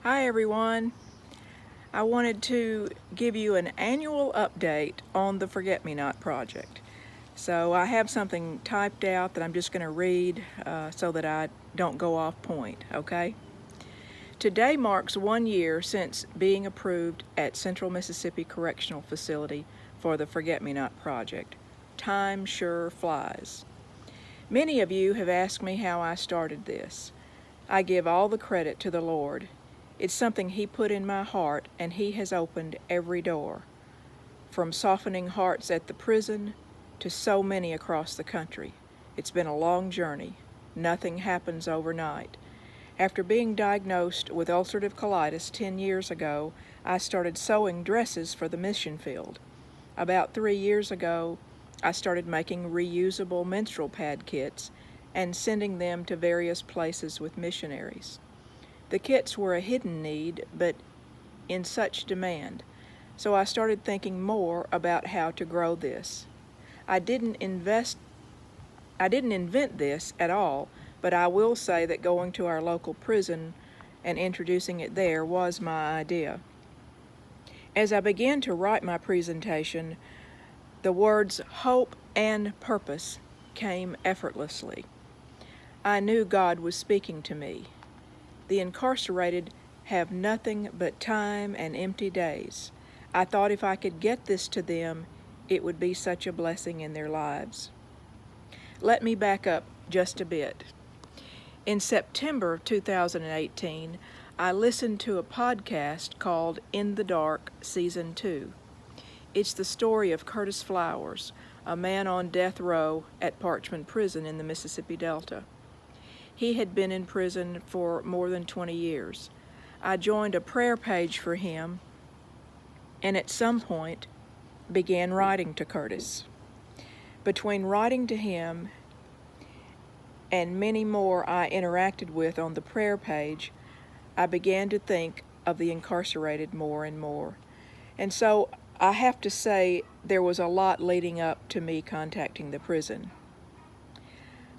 Hi everyone. I wanted to give you an annual update on the Forget-Me-Not project. So I have something typed out that I'm just going to read so that I don't go off point, okay? Today marks 1 year since being approved at Central Mississippi Correctional Facility for the Forget-Me-Not project. Time sure flies. Many of you have asked me how I started this. I give all the credit to the Lord. It's something He put in my heart, and He has opened every door. From softening hearts at the prison to so many across the country. It's been a long journey. Nothing happens overnight. After being diagnosed with ulcerative colitis 10 years ago, I started sewing dresses for the mission field. About 3 years ago, I started making reusable menstrual pad kits and sending them to various places with missionaries. The kits were a hidden need, but in such demand, so I started thinking more about how to grow this. I didn't invent this at all, but I will say that going to our local prison and introducing it there was my idea. As I began to write my presentation, the words hope and purpose came effortlessly. I knew God was speaking to me. The incarcerated have nothing but time and empty days. I thought if I could get this to them, it would be such a blessing in their lives. Let me back up just a bit. In September 2018, I listened to a podcast called In the Dark Season 2. It's the story of Curtis Flowers, a man on death row at Parchman Prison in the Mississippi Delta. He had been in prison for more than 20 years. I joined a prayer page for him and at some point began writing to Curtis. Between writing to him and many more I interacted with on the prayer page, I began to think of the incarcerated more and more. And so I have to say there was a lot leading up to me contacting the prison.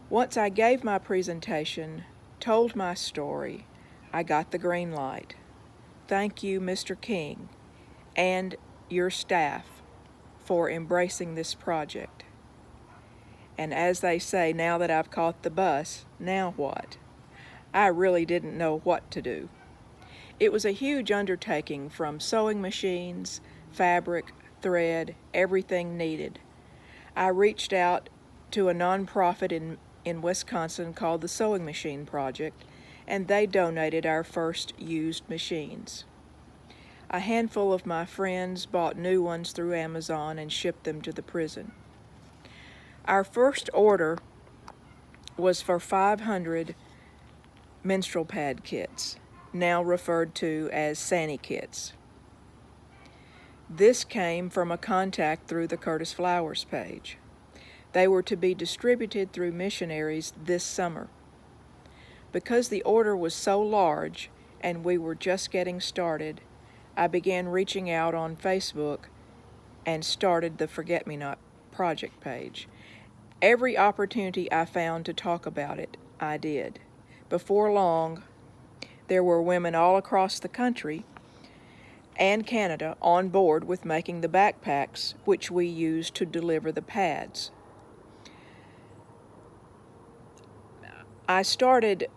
Once I gave my presentation, told my story, I got the green light. Thank you, Mr. King, and your staff for embracing this project. And as they say, now that I've caught the bus, now what? I really didn't know what to do. It was a huge undertaking, from sewing machines, fabric, thread, everything needed. I reached out to a nonprofit in Wisconsin called the Sewing Machine Project, and they donated our first used machines. A handful of my friends bought new ones through Amazon and shipped them to the prison. Our first order was for 500 menstrual pad kits, now referred to as Sani kits. This came from a contact through the Curtis Flowers page. They were to be distributed through missionaries this summer. Because the order was so large and we were just getting started, I began reaching out on Facebook and started the Forget-Me-Not project page. Every opportunity I found to talk about it, I did. Before long, there were women all across the country and Canada on board with making the backpacks, which we use to deliver the pads. I started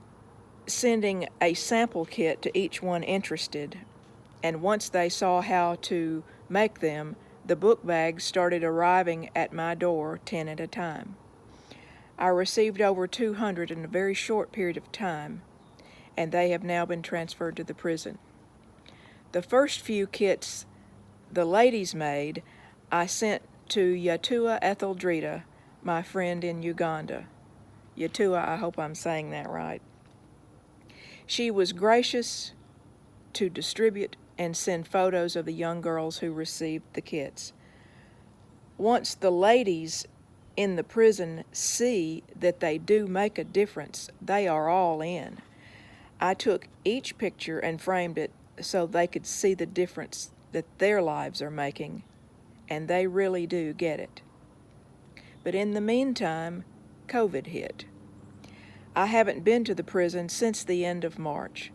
sending a sample kit to each one interested, and once they saw how to make them, the book bags started arriving at my door 10 at a time. I received over 200 in a very short period of time, and they have now been transferred to the prison. The first few kits the ladies made, I sent to Yatua Etheldrita, my friend in Uganda. Yatua, I hope I'm saying that right. She was gracious to distribute and send photos of the young girls who received the kits. Once the ladies in the prison see that they do make a difference, they are all in. I took each picture and framed it so they could see the difference that their lives are making, and they really do get it. But in the meantime, COVID hit. I haven't been to the prison since the end of March.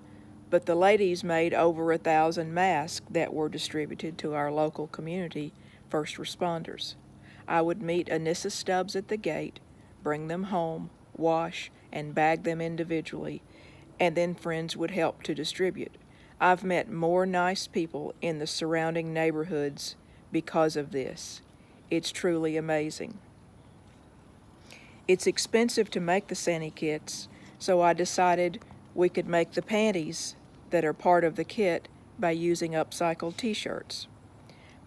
but the ladies made over 1,000 masks that were distributed to our local community first responders. I would meet Anissa Stubbs at the gate, bring them home, wash, and bag them individually, and then friends would help to distribute. I've met more nice people in the surrounding neighborhoods because of this. It's truly amazing. It's expensive to make the Sani kits, so I decided we could make the panties that are part of the kit by using upcycled t-shirts.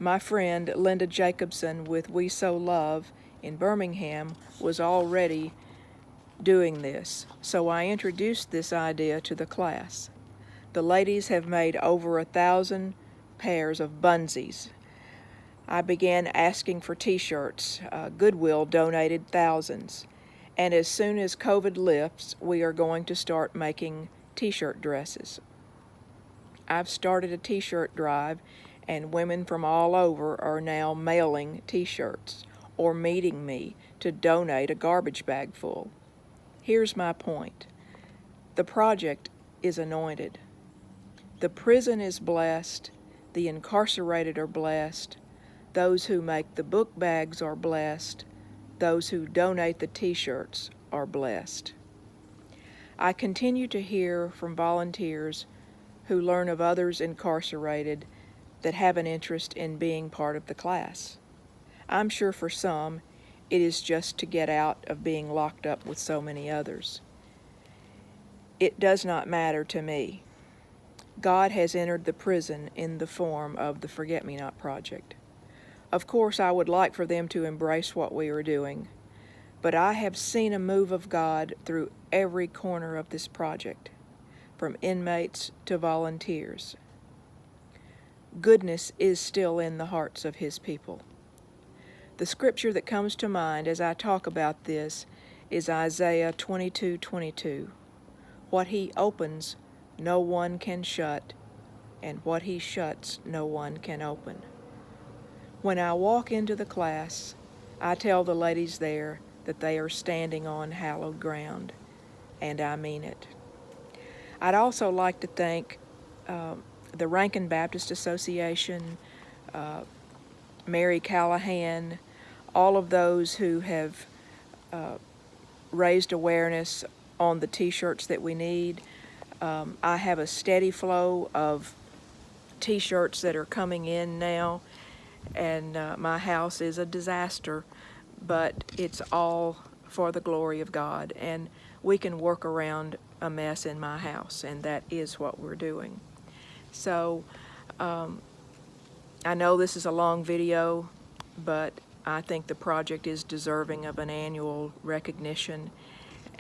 My friend Linda Jacobson with We Sew Love in Birmingham was already doing this, so I introduced this idea to the class. The ladies have made over 1,000 pairs of bunsies. I began asking for t-shirts. Goodwill donated thousands. And as soon as COVID lifts, we are going to start making t-shirt dresses. I've started a t-shirt drive, and women from all over are now mailing t-shirts or meeting me to donate a garbage bag full. Here's my point. The project is anointed. The prison is blessed. The incarcerated are blessed. Those who make the book bags are blessed. Those who donate the t-shirts are blessed. I continue to hear from volunteers who learn of others incarcerated that have an interest in being part of the class. I'm sure for some, it is just to get out of being locked up with so many others. It does not matter to me. God has entered the prison in the form of the Forget-Me-Not Project. Of course, I would like for them to embrace what we are doing, but I have seen a move of God through every corner of this project, from inmates to volunteers. Goodness is still in the hearts of His people. The scripture that comes to mind as I talk about this is Isaiah 22:22. What He opens, no one can shut, and what He shuts, no one can open. When I walk into the class, I tell the ladies there that they are standing on hallowed ground, and I mean it. I'd also like to thank the Rankin Baptist Association, Mary Callahan, all of those who have raised awareness on the t-shirts that we need. I have a steady flow of t-shirts that are coming in now, and my house is a disaster, but it's all for the glory of God, and we can work around a mess in my house, and that is what we're doing. So I know this is a long video, but I think the project is deserving of an annual recognition,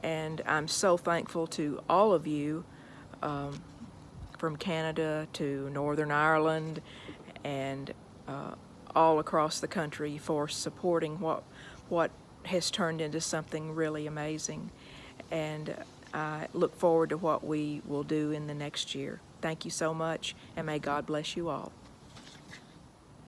and I'm so thankful to all of you from Canada to Northern Ireland and all across the country for supporting what has turned into something really amazing. And I look forward to what we will do in the next year. Thank you so much, and may God bless you all.